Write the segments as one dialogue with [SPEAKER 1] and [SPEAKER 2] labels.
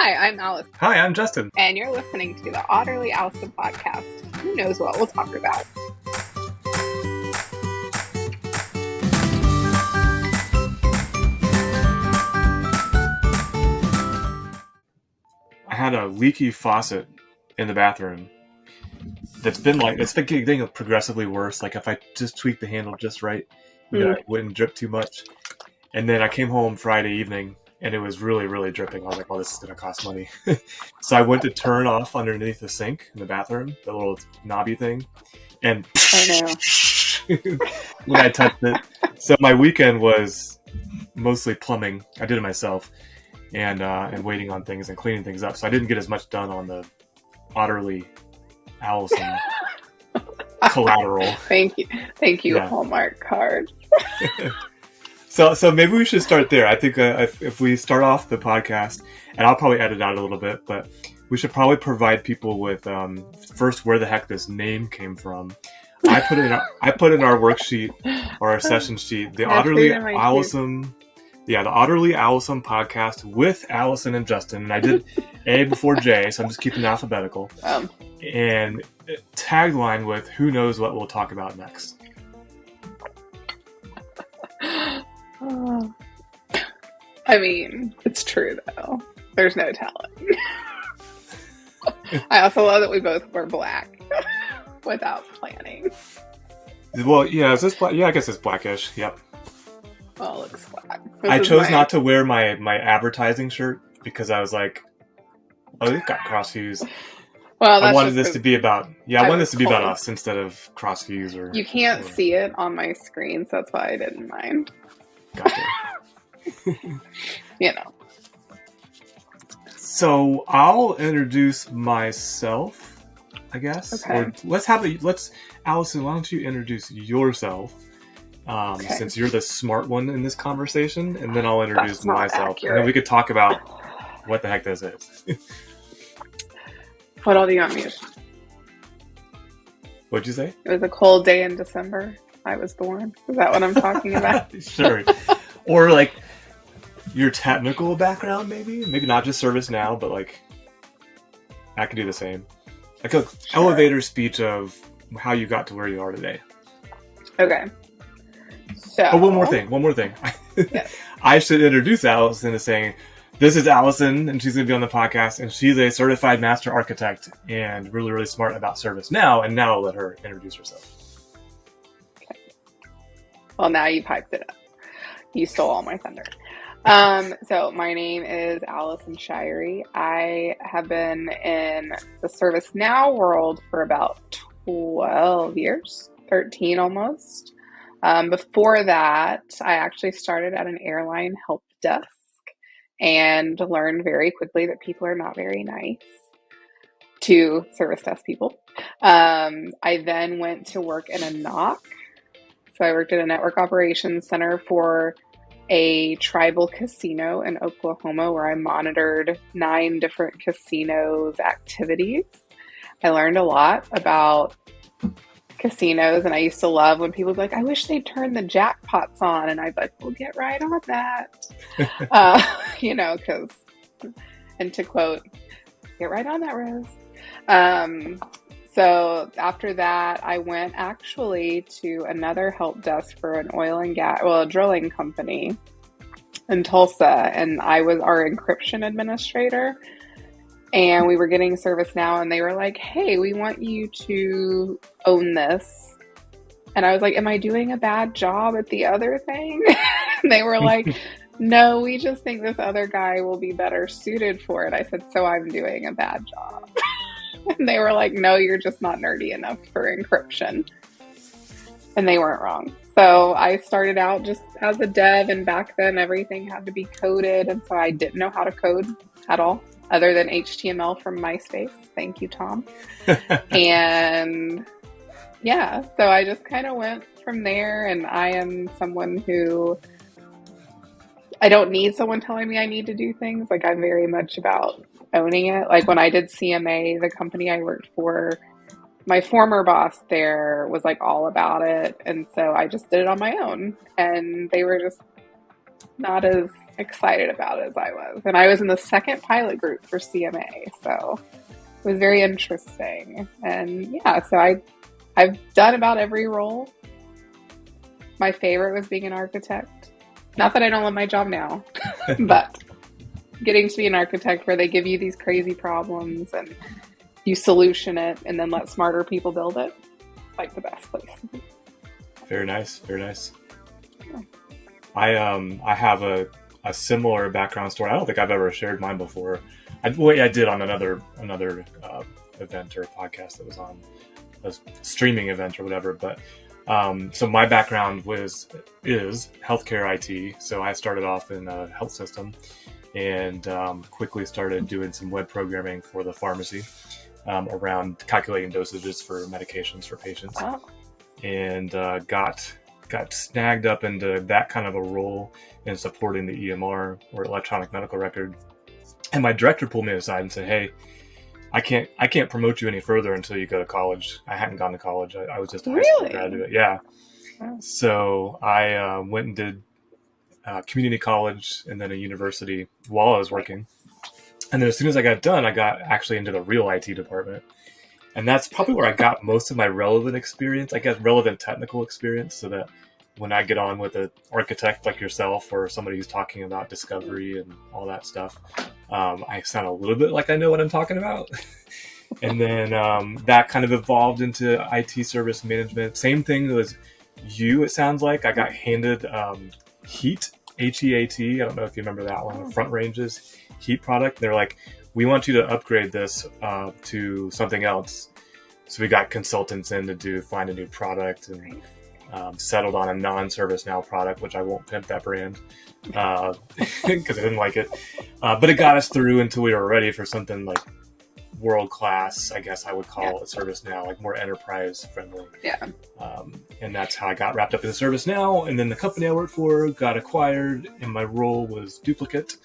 [SPEAKER 1] Hi, I'm Alice.
[SPEAKER 2] Hi, I'm Justin.
[SPEAKER 1] And you're listening to the Otterly Owlsome Podcast. Who knows what we'll talk about?
[SPEAKER 2] I had a leaky faucet in the bathroom it's been getting progressively worse. Like if I just tweak the handle just right, it wouldn't drip too much. And then I came home Friday evening and it was really, really dripping. I was like, oh, this is going to cost money. So I went to turn off underneath the sink in the bathroom, the little knobby thing. And when I touched it. So my weekend was mostly plumbing. I did it myself and waiting on things and cleaning things up. So I didn't get as much done on the Otterly Owlsome collateral.
[SPEAKER 1] Thank you, yeah. Hallmark cards.
[SPEAKER 2] So maybe we should start there. I think if we start off the podcast, and I'll probably edit out a little bit, but we should probably provide people with first where the heck this name came from. I put in our worksheet or our session sheet the Otterly Owlsome. Yeah, the Otterly Owlsome Podcast with Allison and Justin. And I did A before J, so I'm just keeping it alphabetical. And tagline with who knows what we'll talk about next.
[SPEAKER 1] I mean, it's true, though. There's no telling. I also love that we both were black without planning.
[SPEAKER 2] Well, yeah, is this black? Yeah, I guess it's blackish. Yep.
[SPEAKER 1] Well, it looks black.
[SPEAKER 2] I chose not to wear my advertising shirt because I was like, oh, they've got cross views.
[SPEAKER 1] Well,
[SPEAKER 2] I wanted this to be about about us instead of cross views or.
[SPEAKER 1] You can't see it on my screen, so that's why I didn't mind.
[SPEAKER 2] Gotcha.
[SPEAKER 1] You know.
[SPEAKER 2] So I'll introduce myself, I guess.
[SPEAKER 1] Okay.
[SPEAKER 2] Or let's Allison, why don't you introduce yourself? Since you're the smart one in this conversation, and then I'll introduce myself.
[SPEAKER 1] Accurate.
[SPEAKER 2] And then we could talk about what the heck this is.
[SPEAKER 1] What all do you want me to?
[SPEAKER 2] What'd you say?
[SPEAKER 1] It was a cold day in December. I was born. Is that what I'm talking about?
[SPEAKER 2] Sure. Or like your technical background, maybe not just ServiceNow, but like I could do the same. Like an elevator speech of how you got to where you are today.
[SPEAKER 1] Okay. So,
[SPEAKER 2] one more thing. Yes. I should introduce Allison as saying, this is Allison, and she's going to be on the podcast, and she's a certified master architect and really, really smart about ServiceNow, and now I'll let her introduce herself.
[SPEAKER 1] Okay. Well, now you've hyped it up. You stole all my thunder. So my name is Allison Shirey. I have been in the ServiceNow world for about 12 years, 13 almost. Before that, I actually started at an airline help desk and learned very quickly that people are not very nice to service desk people. I then went to work in a NOC. So I worked at a network operations center for a tribal casino in Oklahoma where I monitored 9 different casinos' activities. I learned a lot about casinos, and I used to love when people would be like, I wish they'd turn the jackpots on, and I'd be like, we'll get right on that. Because, and to quote, get right on that, Rose. So after that, I went actually to another help desk for an oil and gas, a drilling company in Tulsa, and I was our encryption administrator. And we were getting ServiceNow, and they were like, hey, we want you to own this. And I was like, am I doing a bad job at the other thing? And they were like, no, we just think this other guy will be better suited for it. I said, so I'm doing a bad job. And they were like, no, you're just not nerdy enough for encryption. And they weren't wrong. So I started out just as a dev, and back then everything had to be coded. And so I didn't know how to code at all, other than HTML from MySpace. Thank you, Tom. And yeah, so I just kind of went from there. And I am someone who, I don't need someone telling me I need to do things. Like, I'm very much about owning it. Like when I did CMA, the company I worked for, my former boss there was like all about it. And so I just did it on my own. And they were just not as excited about it as I was. And I was in the second pilot group for CMA, so it was very interesting. And yeah, so I've done about every role. My favorite was being an architect. Not that I don't love my job now, but getting to be an architect where they give you these crazy problems and you solution it and then let smarter people build it, like the best place to be.
[SPEAKER 2] Very nice. Very nice. Yeah. I have a similar background story. I don't think I've ever shared mine before. I did on another event or podcast that was on a streaming event or whatever. But so my background is healthcare IT. So I started off in a health system and quickly started doing some web programming for the pharmacy around calculating dosages for medications for patients.
[SPEAKER 1] Oh.
[SPEAKER 2] And got snagged up into that kind of a role in supporting the EMR or electronic medical record. And my director pulled me aside and said, "Hey, I can't promote you any further until you go to college." I hadn't gone to college. I was just a high school graduate. Yeah. Wow. So I went and did community college and then a university while I was working. And then as soon as I got done, I got actually into the real IT department. And that's probably where I got most of my relevant experience, I guess, relevant technical experience, so that when I get on with an architect like yourself or somebody who's talking about discovery and all that stuff, I sound a little bit like I know what I'm talking about. And then that kind of evolved into IT service management. Same thing as you, it sounds like. I got handed Heat, H-E-A-T. I don't know if you remember that one, Front Range's Heat product. They're like, "We want you to upgrade this to something else." So we got consultants in to find a new product and settled on a non-ServiceNow product, which I won't pimp that brand because I didn't like it. But it got us through until we were ready for something like world-class, I guess I would call it ServiceNow, like more enterprise-friendly.
[SPEAKER 1] Yeah.
[SPEAKER 2] And that's how I got wrapped up in ServiceNow. And then the company I worked for got acquired, and my role was duplicate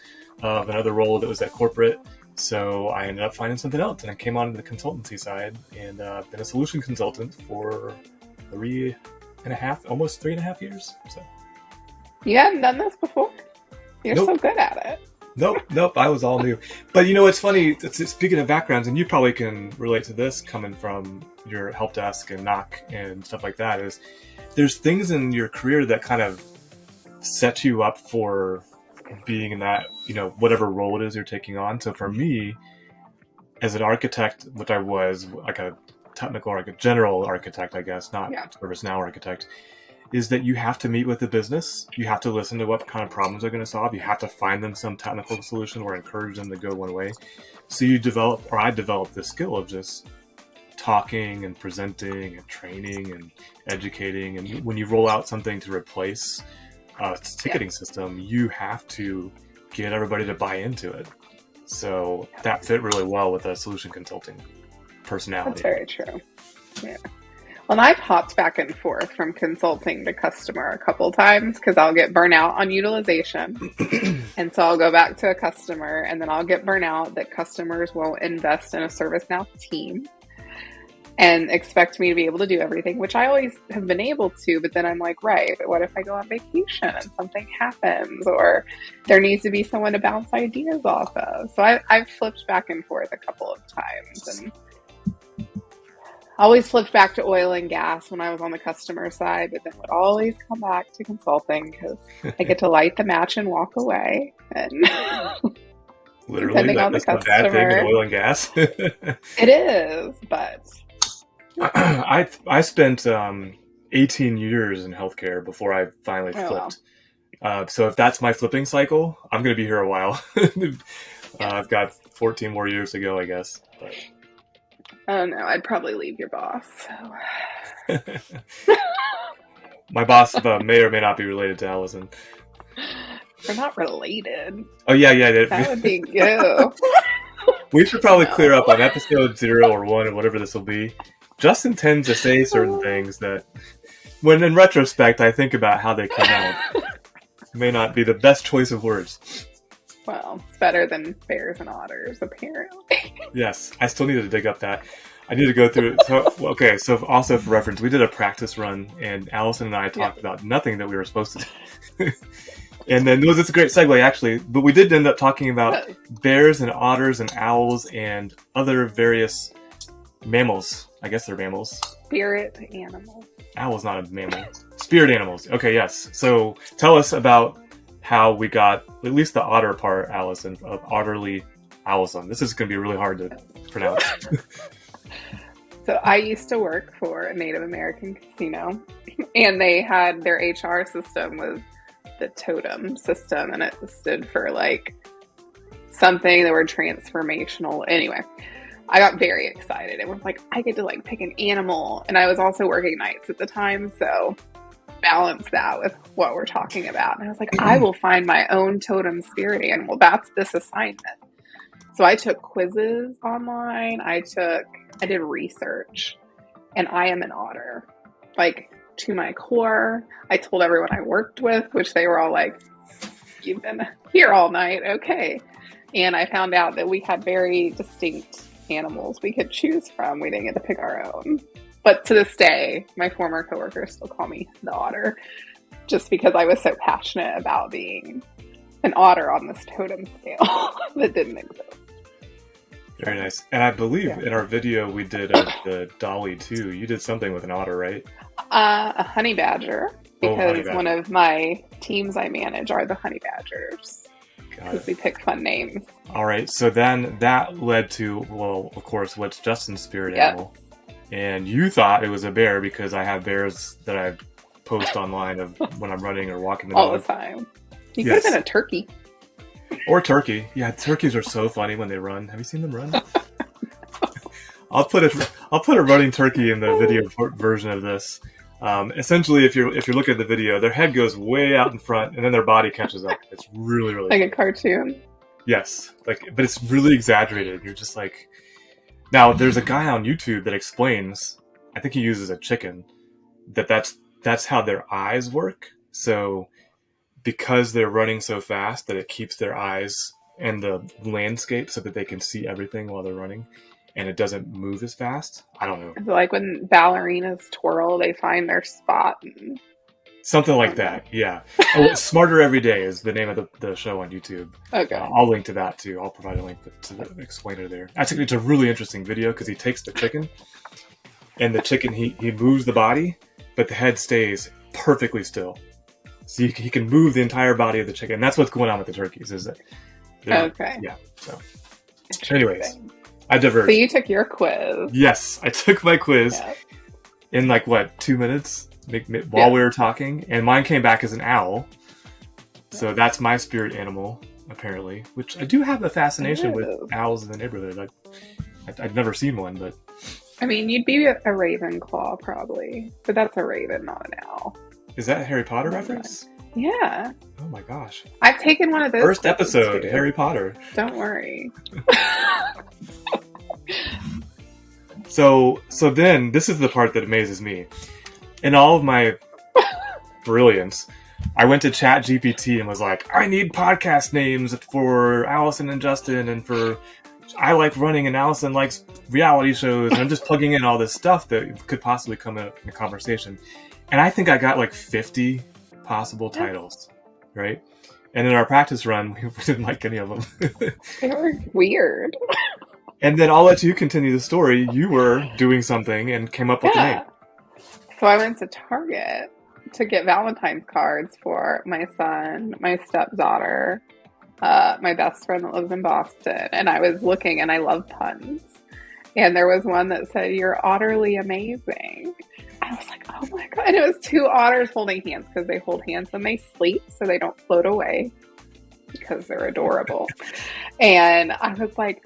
[SPEAKER 2] of another role that was at corporate. So I ended up finding something else, and I came on to the consultancy side and been a solution consultant for almost 3.5 years. So
[SPEAKER 1] You hadn't done this before? You're
[SPEAKER 2] Nope.
[SPEAKER 1] so good at it.
[SPEAKER 2] Nope. I was all new. But it's funny. Speaking of backgrounds, and you probably can relate to this coming from your help desk and knock and stuff like that, is there's things in your career that kind of set you up for being in that, whatever role it is you're taking on. So for me, as an architect, which I was like a technical general architect, I guess, not ServiceNow architect, is that you have to meet with the business. You have to listen to what kind of problems they're going to solve. You have to find them some technical solution or encourage them to go one way. So I developed the skill of just talking and presenting and training and educating. And when you roll out something to replace a ticketing system, you have to get everybody to buy into it. So that fit really well with a solution consulting personality.
[SPEAKER 1] That's very true. Yeah. Well, I've hopped back and forth from consulting to customer a couple times because I'll get burnout on utilization. And so I'll go back to a customer and then I'll get burnout that customers won't invest in a ServiceNow team and expect me to be able to do everything, which I always have been able to. But then I'm like, right, but what if I go on vacation and something happens, or there needs to be someone to bounce ideas off of? So I've flipped back and forth a couple of times, and always flipped back to oil and gas when I was on the customer side, but then would always come back to consulting because I get to light the match and walk away. And
[SPEAKER 2] literally,
[SPEAKER 1] depending on the
[SPEAKER 2] that's a bad thing in
[SPEAKER 1] customer,
[SPEAKER 2] oil and gas.
[SPEAKER 1] it is, but
[SPEAKER 2] I spent 18 years in healthcare before I finally flipped. Wow. So if that's my flipping cycle, I'm going to be here a while. I've got 14 more years to go, I guess. But.
[SPEAKER 1] Oh no, I'd probably leave your boss. So.
[SPEAKER 2] My boss may or may not be related to Allison.
[SPEAKER 1] We're not related.
[SPEAKER 2] Oh yeah.
[SPEAKER 1] That would be you.
[SPEAKER 2] We should probably clear up on episode 0 or 1 or whatever this will be. Justin tends to say certain things that, when in retrospect, I think about how they come out. May not be the best choice of words.
[SPEAKER 1] Well, it's better than bears and otters, apparently.
[SPEAKER 2] Yes, I still need to dig up that. I need to go through it. So also for reference, we did a practice run, and Allison and I talked about nothing that we were supposed to do. And then that's a great segue, actually. But we did end up talking about bears and otters and owls and other various mammals. I guess they're mammals.
[SPEAKER 1] Spirit animals.
[SPEAKER 2] Owl's not a mammal. Spirit animals. Okay, yes. So tell us about how we got at least the otter part, Allison, of Otterly Owlsome. This is going to be really hard to pronounce.
[SPEAKER 1] So I used to work for a Native American casino, and they had their HR system was the totem system, and it stood for like something, the word transformational. Anyway, I got very excited. It was like, I get to like pick an animal, and I was also working nights at the time, so balance that with what we're talking about. And I was like, I will find my own totem spirit animal. That's this assignment. So I took quizzes online. I did research, and I am an otter, like to my core. I told everyone I worked with, which they were all like, you've been here all night. Okay. And I found out that we had very distinct animals we could choose from. We didn't get to pick our own. But to this day, my former coworkers still call me the otter, just because I was so passionate about being an otter on this totem scale that didn't exist.
[SPEAKER 2] Very nice. And I believe in our video we did the Dolly too. You did something with an otter, right?
[SPEAKER 1] A honey badger, because one of my teams I manage are the honey badgers. Because we pick fun names.
[SPEAKER 2] All right. So then that led to, well, of course, what's Justin's spirit animal. And you thought it was a bear because I have bears that I post online of when I'm running or walking the dog.
[SPEAKER 1] All the time. You could have been a turkey.
[SPEAKER 2] Or turkey. Yeah, turkeys are so funny when they run. Have you seen them run? I'll put a running turkey in the video version of this. Essentially, if you're looking at the video, their head goes way out in front, and then their body catches up. It's really, really
[SPEAKER 1] like
[SPEAKER 2] funny.
[SPEAKER 1] A cartoon.
[SPEAKER 2] Yes, but it's really exaggerated. You're just like, now there's a guy on YouTube that explains. I think he uses a chicken. That's how their eyes work. So because they're running so fast that it keeps their eyes and the landscape so that they can see everything while they're running. And it doesn't move as fast. I don't know.
[SPEAKER 1] Like when ballerinas twirl, they find their spot.
[SPEAKER 2] Something like that, yeah. Smarter Every Day is the name of the show on YouTube.
[SPEAKER 1] Okay.
[SPEAKER 2] I'll link to that too. I'll provide a link to the explainer there. Actually, it's a really interesting video because he takes the chicken, and the chicken, he moves the body, but the head stays perfectly still. So he can move the entire body of the chicken. And that's what's going on with the turkeys, is that...
[SPEAKER 1] Okay.
[SPEAKER 2] Yeah, so... Anyways... I diverged.
[SPEAKER 1] So you took your quiz.
[SPEAKER 2] Yes, I took my quiz in 2 minutes while we were talking, and mine came back as an owl. So that's my spirit animal, apparently, which I do have a fascination with owls in the neighborhood. I'd never seen one, but...
[SPEAKER 1] I mean, you'd be a Ravenclaw, probably. But that's a raven, not an owl.
[SPEAKER 2] Is that a Harry Potter reference?
[SPEAKER 1] Yeah.
[SPEAKER 2] Oh my gosh.
[SPEAKER 1] I've taken one of those.
[SPEAKER 2] First episode, too. Harry Potter.
[SPEAKER 1] Don't worry.
[SPEAKER 2] So then, this is the part that amazes me. In all of my brilliance, I went to ChatGPT and was like, I need podcast names for Allison and Justin, and for I like running and Allison likes reality shows, and I'm just plugging in all this stuff that could possibly come in a conversation. And I think I got 50 possible titles, right? And in our practice run, we didn't like any of them.
[SPEAKER 1] They were weird.
[SPEAKER 2] And then I'll let you continue the story. You were doing something and came up with the name.
[SPEAKER 1] So I went to Target to get Valentine's cards for my son, my stepdaughter, my best friend that lives in Boston. And I was looking, and I love puns. And there was one that said, "You're utterly amazing." I was like, oh my God. And it was two otters holding hands, because they hold hands when they sleep so they don't float away, because they're adorable. And I was like,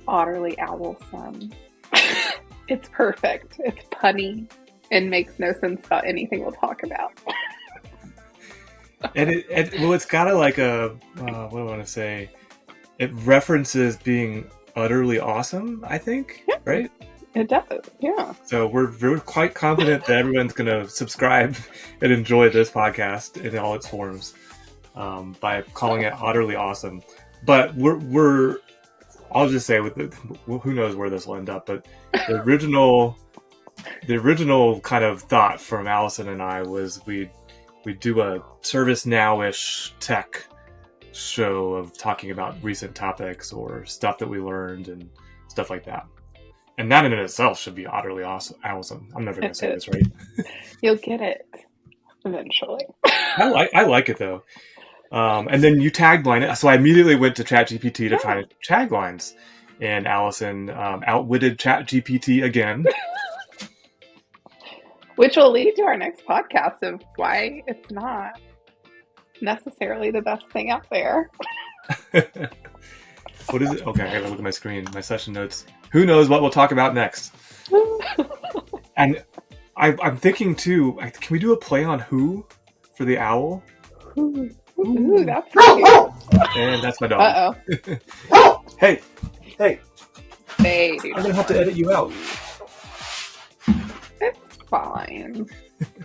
[SPEAKER 1] Otterly Owlsome. It's perfect. It's punny and makes no sense about anything we'll talk about.
[SPEAKER 2] And it's got what do I want to say? It references being utterly awesome, I think, right?
[SPEAKER 1] It does, yeah.
[SPEAKER 2] So we're quite confident that everyone's going to subscribe and enjoy this podcast in all its forms by calling it Otterly Awesome. But I'll just say, who knows where this will end up, but the original kind of thought from Allison and I was we'd we do a ServiceNow-ish tech show of talking about recent topics or stuff that we learned and stuff like that. And that in itself should be utterly awesome. I'm never going to say this right.
[SPEAKER 1] You'll get it eventually.
[SPEAKER 2] I like it though. And then you tagline it. So I immediately went to ChatGPT to find taglines. And Allison outwitted ChatGPT again.
[SPEAKER 1] Which will lead to our next podcast of why it's not necessarily the best thing out there.
[SPEAKER 2] What is it? Okay, I gotta look at my screen, my session notes. Who knows what we'll talk about next? And I'm thinking too, can we do a play on who for the owl?
[SPEAKER 1] Ooh, that's cute.
[SPEAKER 2] And that's my dog.
[SPEAKER 1] Uh-oh.
[SPEAKER 2] Hey.
[SPEAKER 1] Hey, dude.
[SPEAKER 2] I'm gonna have to edit you out.
[SPEAKER 1] It's fine.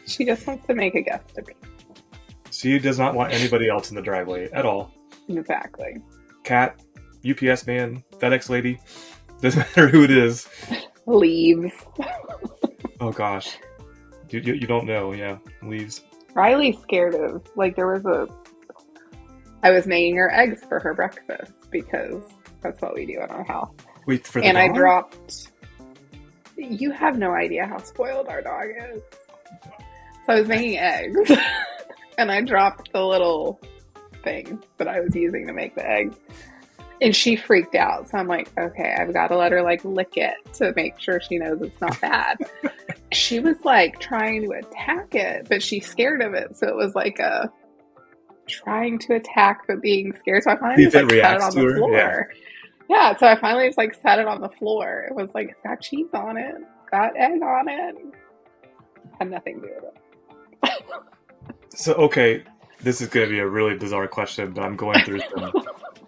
[SPEAKER 1] She just wants to make a guest appearance.
[SPEAKER 2] She does not want anybody else in the driveway at all.
[SPEAKER 1] Exactly.
[SPEAKER 2] Cat, UPS man, FedEx lady, doesn't matter who it is.
[SPEAKER 1] Leaves.
[SPEAKER 2] Oh gosh. You don't know, yeah. Leaves.
[SPEAKER 1] Riley's scared of, I was making her eggs for her breakfast because that's what we do in our house.
[SPEAKER 2] Wait, for the
[SPEAKER 1] and
[SPEAKER 2] dog?
[SPEAKER 1] I dropped, you have no idea how spoiled our dog is. So I was making eggs and I dropped the little thing that I was using to make the eggs. And she freaked out. So I'm like, okay, I've got to let her lick it to make sure she knows it's not bad. She was trying to attack it, but she's scared of it. So it was a trying to attack, but being scared. So I finally just set it on the floor. Yeah. So I finally just set it on the floor. It was it's got cheese on it, got egg on it. Had nothing to do with it.
[SPEAKER 2] So, okay, this is going to be a really bizarre question, but I'm going through some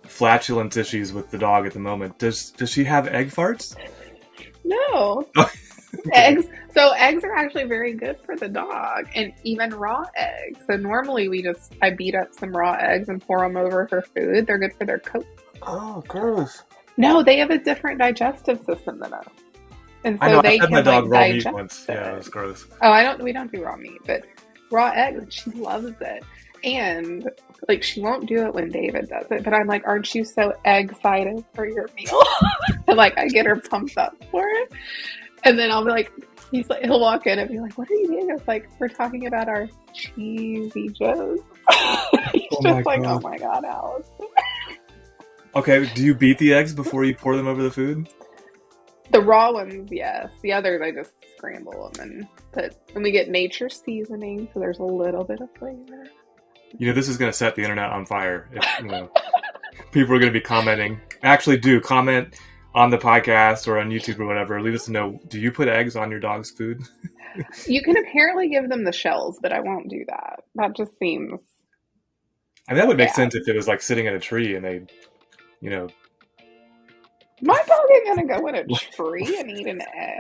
[SPEAKER 2] flatulence issues with the dog at the moment. Does she have egg farts?
[SPEAKER 1] No. Eggs. So eggs are actually very good for the dog, and even raw eggs. So normally I beat up some raw eggs and pour them over her food. They're good for their coat.
[SPEAKER 2] Oh, gross.
[SPEAKER 1] No, they have a different digestive system than us. And so
[SPEAKER 2] I know,
[SPEAKER 1] they
[SPEAKER 2] I fed
[SPEAKER 1] can
[SPEAKER 2] my dog raw meat
[SPEAKER 1] digest
[SPEAKER 2] once.
[SPEAKER 1] it.
[SPEAKER 2] Yeah, it was gross.
[SPEAKER 1] Oh, we don't do raw meat, but raw eggs, she loves it. And she won't do it when David does it, but I'm like, aren't you so egg-cited for your meal? And I get her pumped up for it. And then I'll be like, he'll walk in and be like, what are you doing? It's we're talking about our cheesy joes. He's just oh my God, Alice.
[SPEAKER 2] Okay, do you beat the eggs before you pour them over the food?
[SPEAKER 1] The raw ones, yes. The others, I just scramble them and we get nature seasoning, so there's a little bit of flavor.
[SPEAKER 2] This is going to set the internet on fire. If, people are going to be commenting. Actually, do comment on the podcast or on YouTube or whatever. Leave us a know. Do you put eggs on your dog's food?
[SPEAKER 1] You can apparently give them the shells, but I won't do that. That just seems...
[SPEAKER 2] I mean, that would make sense if it was sitting in a tree and they,
[SPEAKER 1] My dog ain't gonna go in a tree and eat an egg.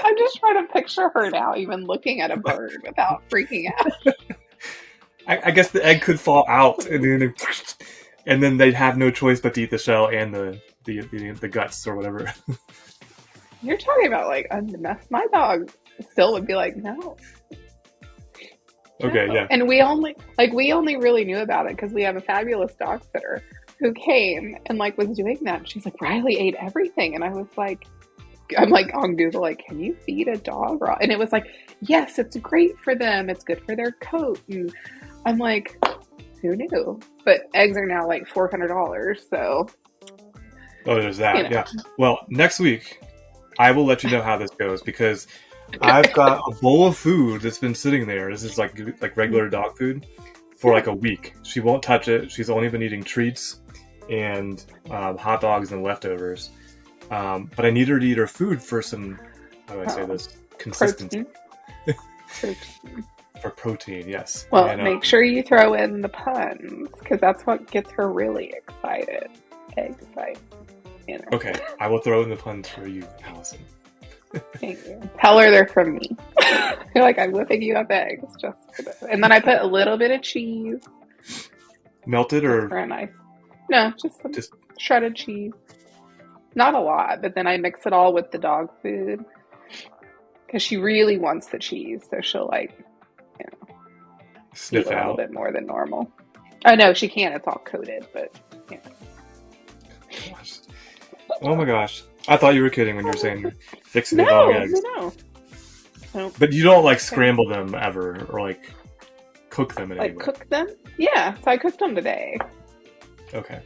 [SPEAKER 1] I'm just trying to picture her now, even looking at a bird without freaking out.
[SPEAKER 2] I guess the egg could fall out, and then they'd have no choice but to eat the shell and the guts or whatever.
[SPEAKER 1] You're talking about my dog still would be like, no.
[SPEAKER 2] Okay, yeah.
[SPEAKER 1] And we only really knew about it because we have a fabulous dog sitter who came and was doing that. She's like, Riley ate everything, and I was like, I'm on Google, can you feed a dog raw? And it was yes, it's great for them. It's good for their coat. And I'm like, who knew? But eggs are now $400, so.
[SPEAKER 2] Oh, there's that, yeah. Well, next week, I will let you know how this goes because I've got a bowl of food that's been sitting there. This is like regular dog food for a week. She won't touch it. She's only been eating treats and hot dogs and leftovers. But I need her to eat her food for some, how do I say this? Consistency.
[SPEAKER 1] Protein.
[SPEAKER 2] For protein, yes.
[SPEAKER 1] Well, and, make sure you throw in the puns because that's what gets her really excited. Excited.
[SPEAKER 2] Okay, I will throw in the puns for you, Allison.
[SPEAKER 1] Thank you. Tell her they're from me. You're I'm whipping you up eggs just for this. And then I put a little bit of cheese.
[SPEAKER 2] Melted or?
[SPEAKER 1] For a nice. No, just shredded cheese. Not a lot, but then I mix it all with the dog food because she really wants the cheese. So she'll
[SPEAKER 2] Sniff
[SPEAKER 1] eat a little
[SPEAKER 2] out.
[SPEAKER 1] bit more than normal. Oh no, she can. It's all coated, but yeah.
[SPEAKER 2] Gosh. Oh my gosh. I thought you were kidding when you were saying you're fixing the
[SPEAKER 1] No,
[SPEAKER 2] dog eggs.
[SPEAKER 1] no.
[SPEAKER 2] But you don't like scramble them ever or like cook them in any
[SPEAKER 1] Like
[SPEAKER 2] way.
[SPEAKER 1] cook them? Yeah, so I cooked them today.
[SPEAKER 2] Okay.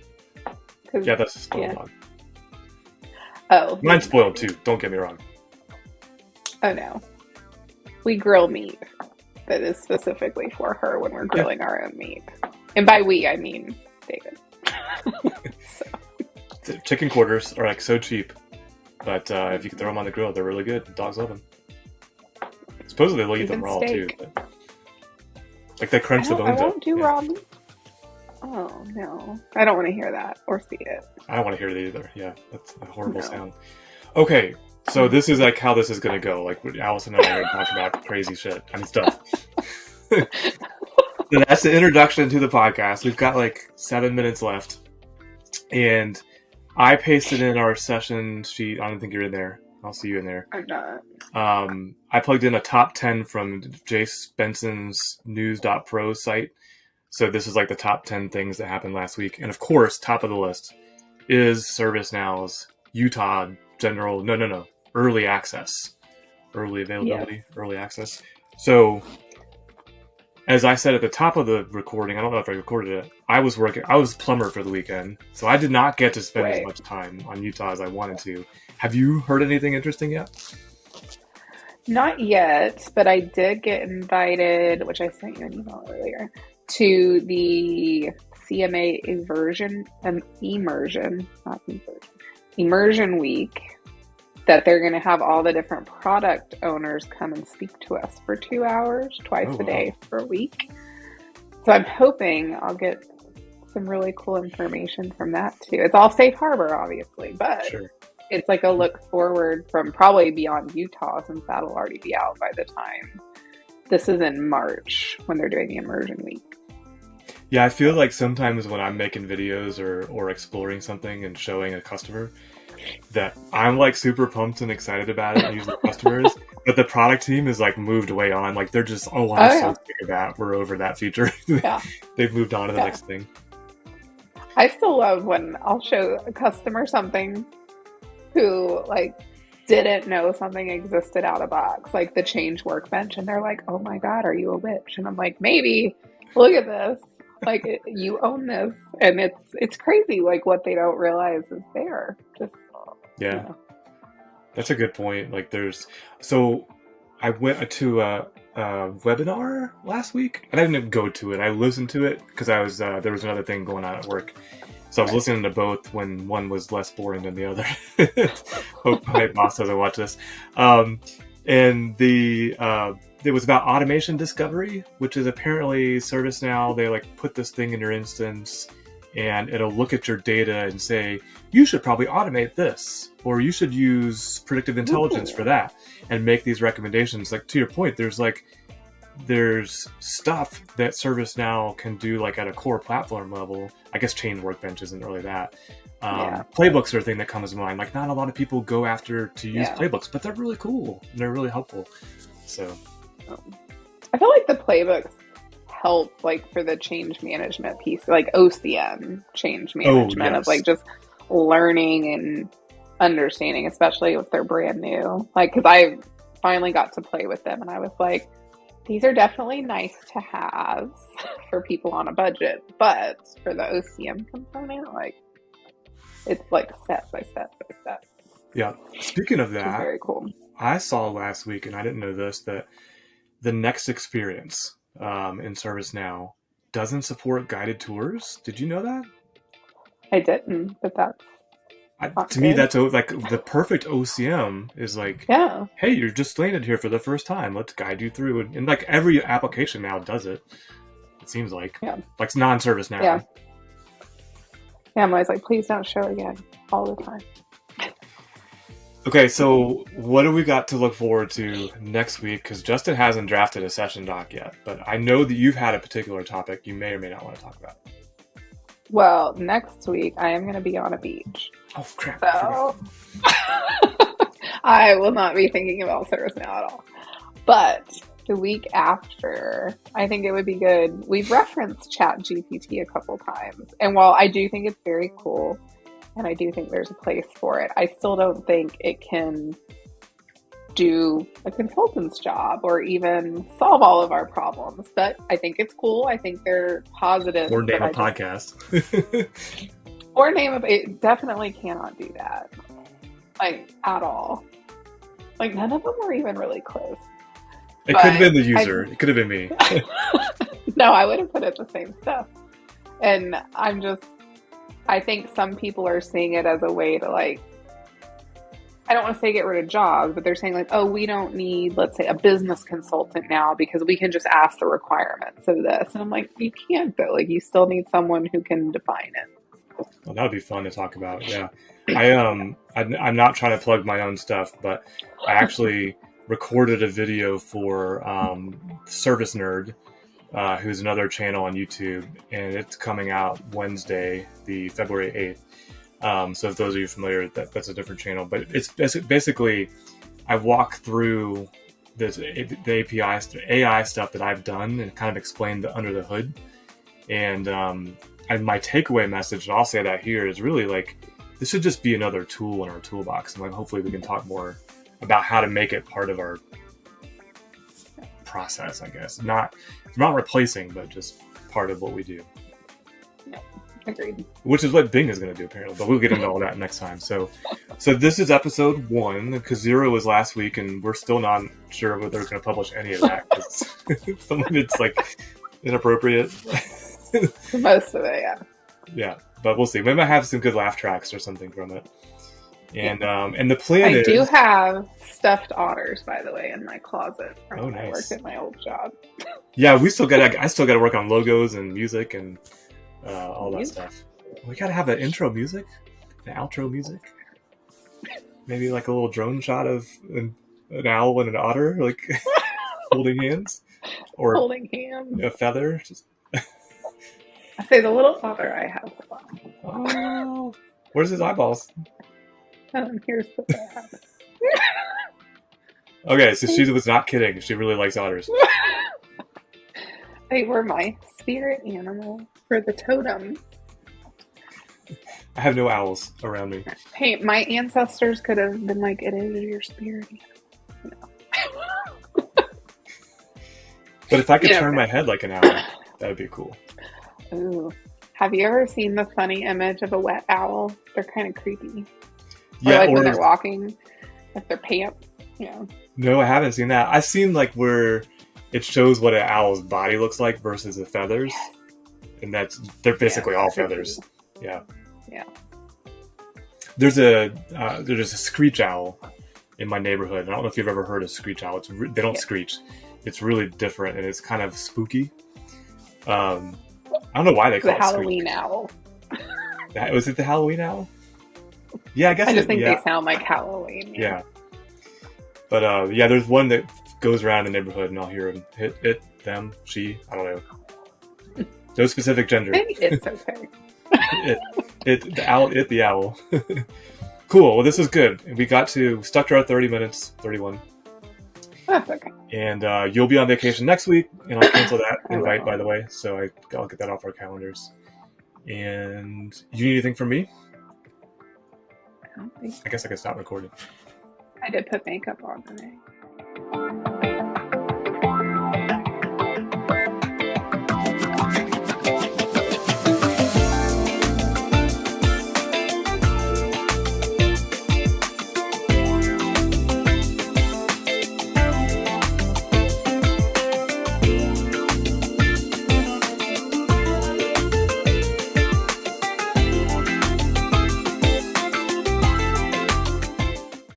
[SPEAKER 1] 'Cause-
[SPEAKER 2] Yeah, that's a spoiled
[SPEAKER 1] yeah.
[SPEAKER 2] dog.
[SPEAKER 1] Oh.
[SPEAKER 2] Mine's spoiled too, don't get me wrong.
[SPEAKER 1] Oh no. We grill meat that is specifically for her when we're grilling our own meat. And by we, I mean David. So.
[SPEAKER 2] Chicken quarters are like so cheap, but if you can throw them on the grill, they're really good. Dogs love them. Supposedly they'll eat them raw too. But, like they crunch the bones
[SPEAKER 1] I
[SPEAKER 2] up.
[SPEAKER 1] won't do raw meat. Oh no, I don't want to hear that or see it.
[SPEAKER 2] I don't want to hear that either. Yeah, that's a horrible sound. Okay, so this is like how this is going to go. Like Allison and I are talking about crazy shit and stuff. So that's the introduction to the podcast. We've got like 7 minutes left, and I pasted in our session sheet. I don't think you're in there. I'll see you in there.
[SPEAKER 1] I'm not.
[SPEAKER 2] I plugged in a top 10 from Jace Benson's news.pro site. So this is like the top 10 things that happened last week. And of course, top of the list is ServiceNow's Utah early access. Early availability,
[SPEAKER 1] Yes.
[SPEAKER 2] early access. So as I said at the top of the recording, I don't know if I recorded it, I was plumber for the weekend. So I did not get to spend as much time on Utah as I wanted to. Have you heard anything interesting yet?
[SPEAKER 1] Not yet, but I did get invited, which I sent you an email earlier, to the CMA immersion week that they're going to have all the different product owners come and speak to us for 2 hours, twice a day for a week. So I'm hoping I'll get some really cool information from that too. It's all safe harbor, obviously, but
[SPEAKER 2] Sure.
[SPEAKER 1] It's like a look forward from probably beyond Utah, since that'll already be out by the time. This is in March when they're doing the immersion week.
[SPEAKER 2] Yeah, I feel like sometimes when I'm making videos or exploring something and showing a customer that I'm like super pumped and excited about it, usually customers, but the product team is like moved way on. Like they're just, I'm so sick of that. We're over that feature.
[SPEAKER 1] Yeah.
[SPEAKER 2] They've moved on to the next thing.
[SPEAKER 1] I still love when I'll show a customer something who like didn't know something existed out of box, like the change workbench, and they're like, "Oh my God, are you a witch?" And I'm like, "Maybe. Look at this. Like you own this," and it's crazy. Like what they don't realize is there. Just
[SPEAKER 2] yeah, that's a good point. Like so I went to a webinar last week, and I didn't go to it. I listened to it because I was there was another thing going on at work. So I was listening to both when one was less boring than the other. Hope my boss doesn't watch this. And it was about automation discovery, which is apparently ServiceNow. They like put this thing in your instance and it'll look at your data and say, you should probably automate this, or you should use predictive intelligence for that, and make these recommendations. Like to your point, there's stuff that ServiceNow can do like at a core platform level. I guess Change Workbench isn't really that. Playbooks are a thing that comes to mind. Like not a lot of people go after to use playbooks, but they're really cool. They're really helpful. So
[SPEAKER 1] I feel like the playbooks help like for the change management piece, like OCM change management of like just learning and understanding, especially if they're brand new. Like, because I finally got to play with them and I was like, these are definitely nice to have for people on a budget, but for the OCM component, like it's like step by step by step.
[SPEAKER 2] Yeah. Speaking of that,
[SPEAKER 1] very cool.
[SPEAKER 2] I saw last week, and I didn't know this, that the next experience in ServiceNow doesn't support guided tours. Did you know that?
[SPEAKER 1] I didn't, but that's
[SPEAKER 2] to me, that's like the perfect OCM is like, hey, you're just landed here for the first time. Let's guide you through. And like every application now does it. It seems like, like non-service now.
[SPEAKER 1] Yeah, I'm always like, please don't show again all the time.
[SPEAKER 2] Okay, so what do we got to look forward to next week? Because Justin hasn't drafted a session doc yet, but I know that you've had a particular topic you may or may not want to talk about.
[SPEAKER 1] Well, next week I am going to be on a beach.
[SPEAKER 2] Oh, crap.
[SPEAKER 1] So I will not be thinking about ServiceNow at all. But The week after, I think it would be good. We've referenced ChatGPT a couple times. And while I do think it's very cool, and I do think there's a place for it, I still don't think it can do a consultant's job or even solve all of our problems. But I think it's cool. I think they're positive.
[SPEAKER 2] Or name a podcast.
[SPEAKER 1] Or name a... It definitely cannot do that. Like, at all. Like, none of them were even really close.
[SPEAKER 2] It could have been the user. It could have been me.
[SPEAKER 1] No, I would have put it the same stuff. And I think some people are seeing it as a way to, like, I don't want to say get rid of jobs, but they're saying like, oh, we don't need, let's say, a business consultant now because we can just ask the requirements of this. And I'm like, you can't though. Like, you still need someone who can define it.
[SPEAKER 2] Well, that would be fun to talk about. Yeah. I'm not trying to plug my own stuff, but I actually recorded a video for Service Nerd, who's another channel on YouTube, and it's coming out Wednesday, the February 8th. So if those of you familiar, that's a different channel, but it's basically, I walk through the AI stuff that I've done and kind of explain under the hood. And my takeaway message, and I'll say that here, is really like, this should just be another tool in our toolbox. And like, hopefully we can talk more about how to make it part of our process, I guess. Not replacing, but just part of what we do.
[SPEAKER 1] Yeah, agreed.
[SPEAKER 2] Which is what Bing is going to do, apparently. But we'll get into all that next time. So this is episode 1, because 0 was last week, and we're still not sure whether we're going to publish any of that. Some of it's like inappropriate.
[SPEAKER 1] Most of it, yeah.
[SPEAKER 2] Yeah, but we'll see. Maybe I have some good laugh tracks or something from it. And the plan is...
[SPEAKER 1] I do have stuffed otters, by the way, in my closet from when I
[SPEAKER 2] nice.
[SPEAKER 1] worked at my old job.
[SPEAKER 2] Yeah, I still got to work on logos and music and all that stuff. We got to have an intro music, an outro music. Maybe like a little drone shot of an owl and an otter, like holding hands. Or
[SPEAKER 1] holding hands.
[SPEAKER 2] A feather. Just...
[SPEAKER 1] I say the little otter I have.
[SPEAKER 2] Oh, where's his eyeballs?
[SPEAKER 1] Here's the bad.
[SPEAKER 2] Okay, so she was not kidding. She really likes otters.
[SPEAKER 1] They were my spirit animal for the totem.
[SPEAKER 2] I have no owls around me.
[SPEAKER 1] Hey, my ancestors could have been like, it is your spirit animal. No.
[SPEAKER 2] But if I could turn my head like an owl, that would be cool.
[SPEAKER 1] Ooh. Have you ever seen the funny image of a wet owl? They're kind of creepy.
[SPEAKER 2] Yeah,
[SPEAKER 1] or like when they're walking with their pants. Yeah.
[SPEAKER 2] No, I haven't seen that. I've seen like where it shows what an owl's body looks like versus the feathers. Yes. And they're basically all feathers. Yeah.
[SPEAKER 1] Yeah.
[SPEAKER 2] There's a screech owl in my neighborhood. I don't know if you've ever heard of screech owl. They don't screech. It's really different and it's kind of spooky. I don't know why they call it
[SPEAKER 1] Halloween owl.
[SPEAKER 2] Was it the Halloween owl? Yeah, I guess.
[SPEAKER 1] I just think they sound like Halloween.
[SPEAKER 2] Yeah. But there's one that goes around the neighborhood, and I'll hear him hit it, them, she. I don't know. No specific gender.
[SPEAKER 1] Maybe it's okay.
[SPEAKER 2] the owl. Cool. Well, this is good. We stuck to our 30 minutes, 31.
[SPEAKER 1] That's okay.
[SPEAKER 2] And you'll be on vacation next week, and I'll cancel that invite, by the way. So I'll get that off our calendars. And you need anything from me?
[SPEAKER 1] I don't think so.
[SPEAKER 2] I guess I can stop recording.
[SPEAKER 1] I did put makeup on today.